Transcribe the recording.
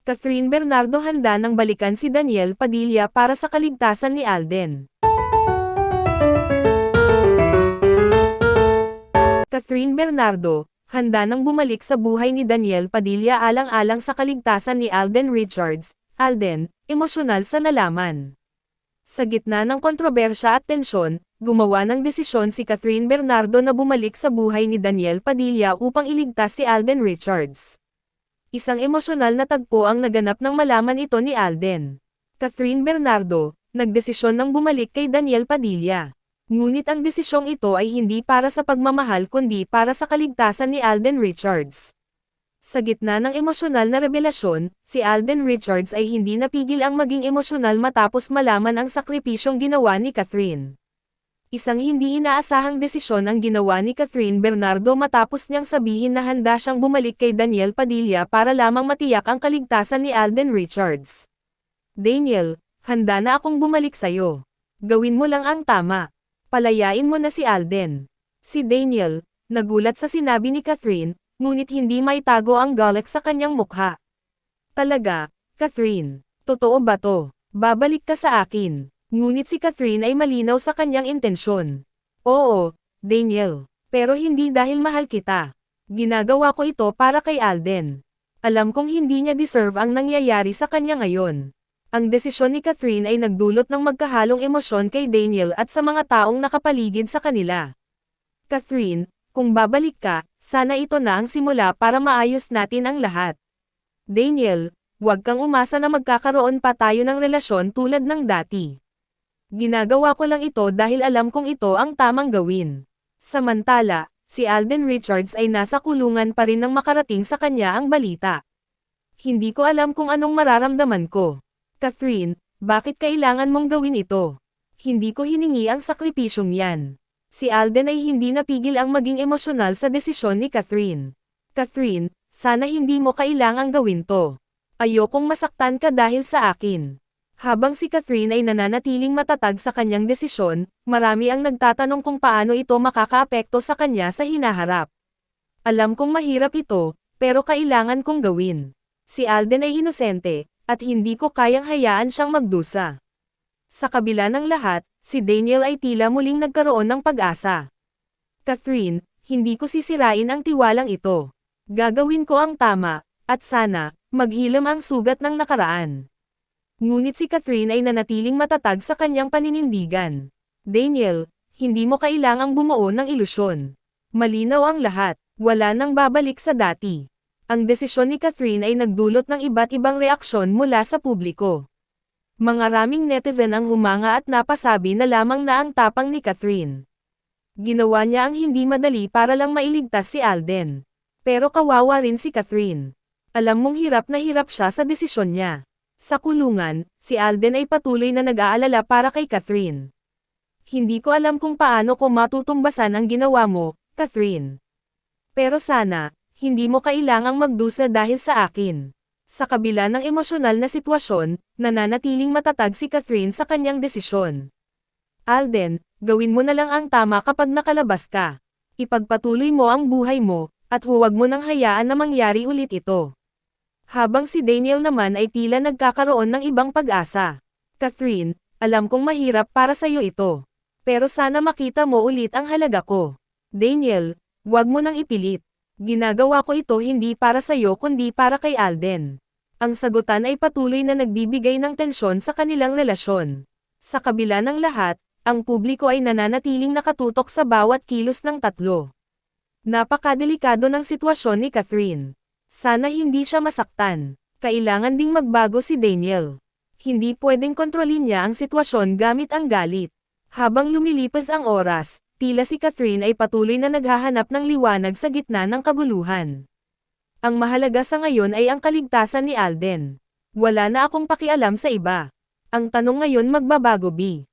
Catherine Bernardo handa nang balikan si Daniel Padilla para sa kaligtasan ni Alden. Catherine Bernardo, handa nang bumalik sa buhay ni Daniel Padilla alang-alang sa kaligtasan ni Alden Richards. Alden, emosyonal sa nalaman. Sa gitna ng kontrobersya at tensyon, gumawa ng desisyon si Catherine Bernardo na bumalik sa buhay ni Daniel Padilla upang iligtas si Alden Richards. Isang emosyonal na tagpo ang naganap nang malaman ito ni Alden. Catherine Bernardo, nagdesisyon ng bumalik kay Daniel Padilla. Ngunit ang desisyong ito ay hindi para sa pagmamahal kundi para sa kaligtasan ni Alden Richards. Sa gitna ng emosyonal na revelasyon, si Alden Richards ay hindi napigil ang maging emosyonal matapos malaman ang sakripisyong ginawa ni Catherine. Isang hindi inaasahang desisyon ang ginawa ni Catherine Bernardo matapos niyang sabihin na handa siyang bumalik kay Daniel Padilla para lamang matiyak ang kaligtasan ni Alden Richards. Daniel, handa na akong bumalik sa'yo. Gawin mo lang ang tama. Palayain mo na si Alden. Si Daniel, nagulat sa sinabi ni Catherine, ngunit hindi maitago ang galit sa kanyang mukha. Talaga, Catherine, totoo ba to? Babalik ka sa akin. Ngunit si Catherine ay malinaw sa kanyang intensyon. Oo, Daniel, pero hindi dahil mahal kita. Ginagawa ko ito para kay Alden. Alam kong hindi niya deserve ang nangyayari sa kanya ngayon. Ang desisyon ni Catherine ay nagdulot ng magkahalong emosyon kay Daniel at sa mga taong nakapaligid sa kanila. Catherine, kung babalik ka, sana ito na ang simula para maayos natin ang lahat. Daniel, huwag kang umasa na magkakaroon pa tayo ng relasyon tulad ng dati. Ginagawa ko lang ito dahil alam kong ito ang tamang gawin. Samantala, si Alden Richards ay nasa kulungan pa rin nang makarating sa kanya ang balita. Hindi ko alam kung anong mararamdaman ko. Catherine, bakit kailangan mong gawin ito? Hindi ko hiningi ang sakripisyong yan. Si Alden ay hindi napigil ang maging emosyonal sa desisyon ni Catherine. Catherine, sana hindi mo kailangang gawin to. Ayokong masaktan ka dahil sa akin. Habang si Catherine ay nananatiling matatag sa kanyang desisyon, marami ang nagtatanong kung paano ito makakaapekto sa kanya sa hinaharap. Alam kong mahirap ito, pero kailangan kong gawin. Si Alden ay inosente, at hindi ko kayang hayaan siyang magdusa. Sa kabila ng lahat, si Daniel ay tila muling nagkaroon ng pag-asa. Catherine, hindi ko sisirain ang tiwalang ito. Gagawin ko ang tama, at sana, maghilom ang sugat ng nakaraan. Ngunit si Catherine ay nanatiling matatag sa kanyang paninindigan. Daniel, hindi mo kailangang bumuo ng ilusyon. Malinaw ang lahat, wala nang babalik sa dati. Ang desisyon ni Catherine ay nagdulot ng iba't ibang reaksyon mula sa publiko. Maraming netizen ang humanga at napasabi na lamang na ang tapang ni Catherine. Ginawa niya ang hindi madali para lang mailigtas si Alden. Pero kawawa rin si Catherine. Alam mong hirap na hirap siya sa desisyon niya. Sa kulungan, si Alden ay patuloy na nag-aalala para kay Catherine. Hindi ko alam kung paano ko matutumbasan ang ginawa mo, Catherine. Pero sana, hindi mo kailangang magdusa dahil sa akin. Sa kabila ng emosyonal na sitwasyon, nananatiling matatag si Catherine sa kanyang desisyon. Alden, gawin mo na lang ang tama kapag nakalabas ka. Ipagpatuloy mo ang buhay mo, at huwag mo nang hayaan na mangyari ulit ito. Habang si Daniel naman ay tila nagkakaroon ng ibang pag-asa. Catherine, alam kong mahirap para sa'yo ito. Pero sana makita mo ulit ang halaga ko. Daniel, huwag mo nang ipilit. Ginagawa ko ito hindi para sa'yo kundi para kay Alden. Ang sagutan ay patuloy na nagbibigay ng tensyon sa kanilang relasyon. Sa kabila ng lahat, ang publiko ay nananatiling nakatutok sa bawat kilos ng tatlo. Napakadelikado ng sitwasyon ni Catherine. Sana hindi siya masaktan. Kailangan ding magbago si Daniel. Hindi pwedeng kontrolin niya ang sitwasyon gamit ang galit. Habang lumilipas ang oras, tila si Catherine ay patuloy na naghahanap ng liwanag sa gitna ng kaguluhan. Ang mahalaga sa ngayon ay ang kaligtasan ni Alden. Wala na akong pakialam sa iba. Ang tanong ngayon magbabago, B.